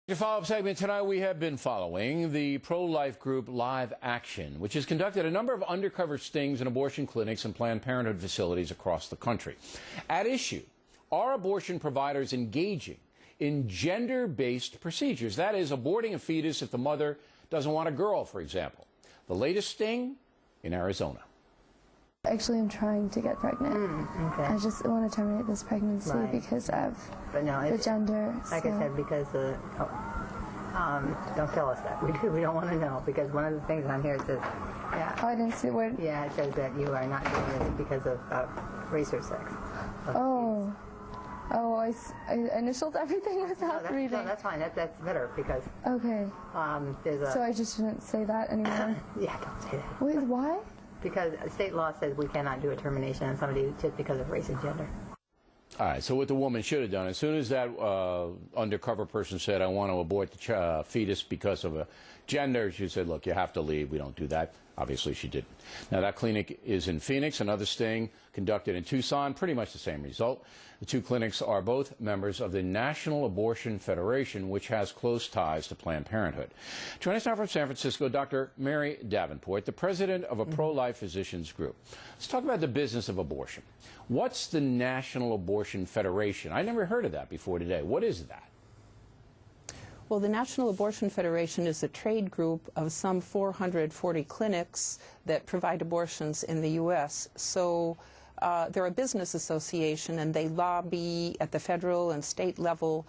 In a follow-up segment tonight, we have been following the pro-life group Live Action, which has conducted a number of undercover stings in abortion clinics and Planned Parenthood facilities across the country. At issue are abortion providers engaging in gender-based procedures. That is, aborting a fetus if the mother doesn't want a girl, for example. The latest sting in Arizona. Actually, I'm trying to get pregnant. Okay. I just want to terminate this pregnancy because of the gender. Like I said, because don't tell us that. We don't want to know, because one of the things on here says, yeah. Oh, I didn't see what. Yeah, it says that you are not doing this because of race or sex. Oh. Oh, I initialed everything without reading. No, that's fine. That's better because. Okay. There's so I just shouldn't say that anymore. Yeah, don't say that. Wait, why? Because state law says we cannot do a termination on somebody just because of race and gender. All right, so what the woman should have done, as soon as that undercover person said, I want to abort the fetus because of a gender, she said, look, you have to leave. We don't do that. Obviously, she didn't. Now, that clinic is in Phoenix. Another sting conducted in Tucson, pretty much the same result. The two clinics are both members of the National Abortion Federation, which has close ties to Planned Parenthood. Joining us now from San Francisco, Dr. Mary Davenport, the president of a pro-life physicians group. Let's talk about the business of abortion. What's the National Abortion Federation? I never heard of that before today. What is that? Well, the National Abortion Federation is a trade group of some 440 clinics that provide abortions in the U.S. So they're a business association, and they lobby at the federal and state level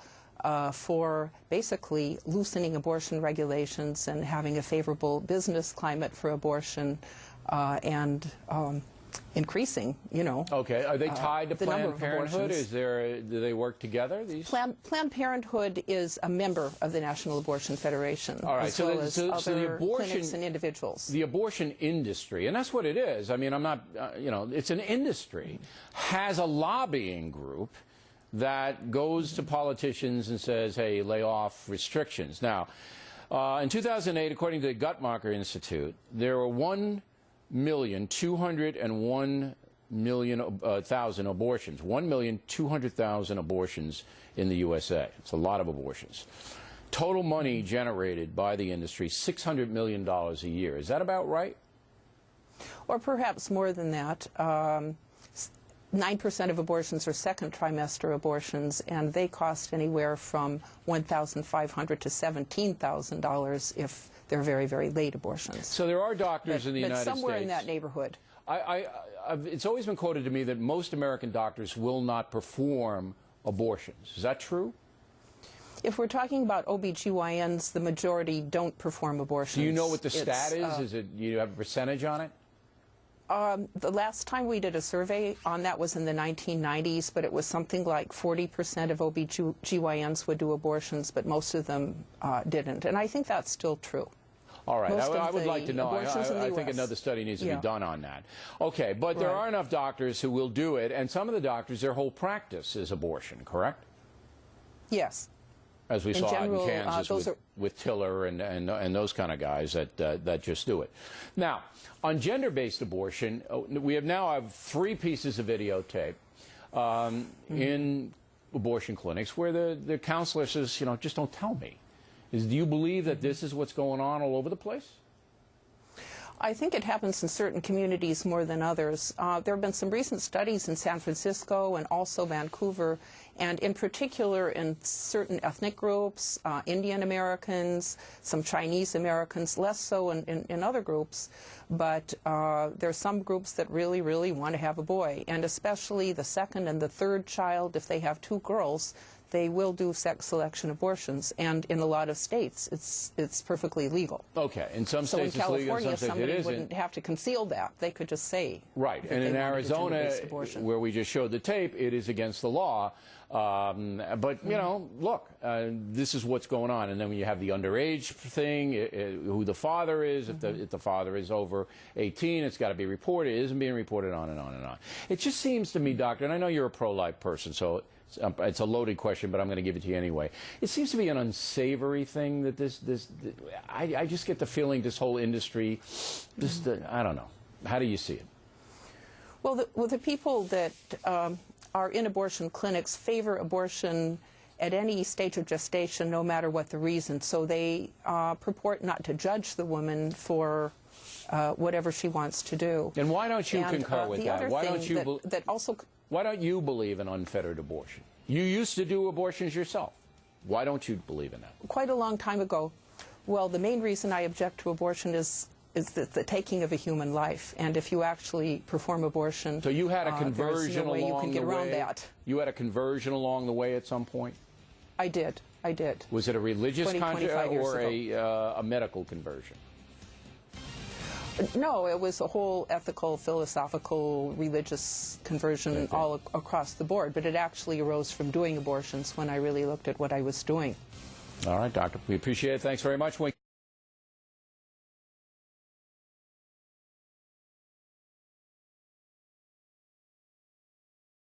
for basically loosening abortion regulations and having a favorable business climate for abortion and increasing, Okay, are they tied to Planned Parenthood? Do they work together? These Planned Parenthood is a member of the National Abortion Federation, all right, as well as other the abortion, clinics and individuals. The abortion industry, and that's what it is. I mean, I'm not, it's an industry, has a lobbying group that goes to politicians and says, hey, lay off restrictions. Now, in 2008, according to the Guttmacher Institute, there were 1,201,000 abortions. 1,200,000 abortions in the USA. It's a lot of abortions. Total money generated by the industry, $600 million a year. Is that about right? Or perhaps more than that. 9% of abortions are second trimester abortions, and they cost anywhere from $1,500 to $17,000 if they're very, very late abortions. So there are doctors in the United States. Somewhere in that neighborhood. It's always been quoted to me that most American doctors will not perform abortions. Is that true? If we're talking about OBGYNs, the majority don't perform abortions. Do you know what the stat is? Do you have a percentage on it? The last time we did a survey on that was in the 1990s, but it was something like 40% of OBGYNs would do abortions, but most of them didn't. And I think that's still true. All right. I would like to know. I think another study needs to be done on that. Okay, but there are enough doctors who will do it, and some of the doctors, their whole practice is abortion, correct? Yes. As we saw in Kansas with Tiller and those kind of guys that just do it. Now, on gender-based abortion, we now have 3 pieces of videotape in abortion clinics where the counselor says, just don't tell me. Do you believe that this is what's going on all over the place? I think it happens in certain communities more than others. There have been some recent studies in San Francisco and also Vancouver, and in particular in certain ethnic groups, Indian Americans, some Chinese Americans, less so in other groups. But there are some groups that really, really want to have a boy, and especially the second and the third child, if they have 2 girls, they will do sex selection abortions, and in a lot of states, it's perfectly legal. Okay, in some states it's legal, in some states it isn't. So in California, somebody wouldn't have to conceal that. They could just say. Right, and in Arizona, where we just showed the tape, it is against the law. But, look, this is what's going on. And then when you have the underage thing, who the father is, if the father is over 18, it's got to be reported. It isn't being reported, on and on and on. It just seems to me, doctor, and I know you're a pro-life person, so it's a loaded question, but I'm going to give it to you anyway. It seems to be an unsavory thing that I just get the feeling this whole industry, I don't know. How do you see it? Well, the people that are in abortion clinics favor abortion at any stage of gestation, no matter what the reason. So they purport not to judge the woman for whatever she wants to do. And why don't you concur with the that? other Why thing don't you that also why don't you believe in unfettered abortion? You used to do abortions yourself. Why don't you believe in that? quite a long time ago. Well, the main reason I object to abortion is the taking of a human life, and if you actually perform abortion, So you had a conversion there's no way you along can get the around way. that. You had a conversion along the way at some point. I did. Was it a religious 25 years or ago. a medical conversion? No, it was a whole ethical, philosophical, religious conversion all across the board, but it actually arose from doing abortions when I really looked at what I was doing. All right, doctor. We appreciate it. Thanks very much.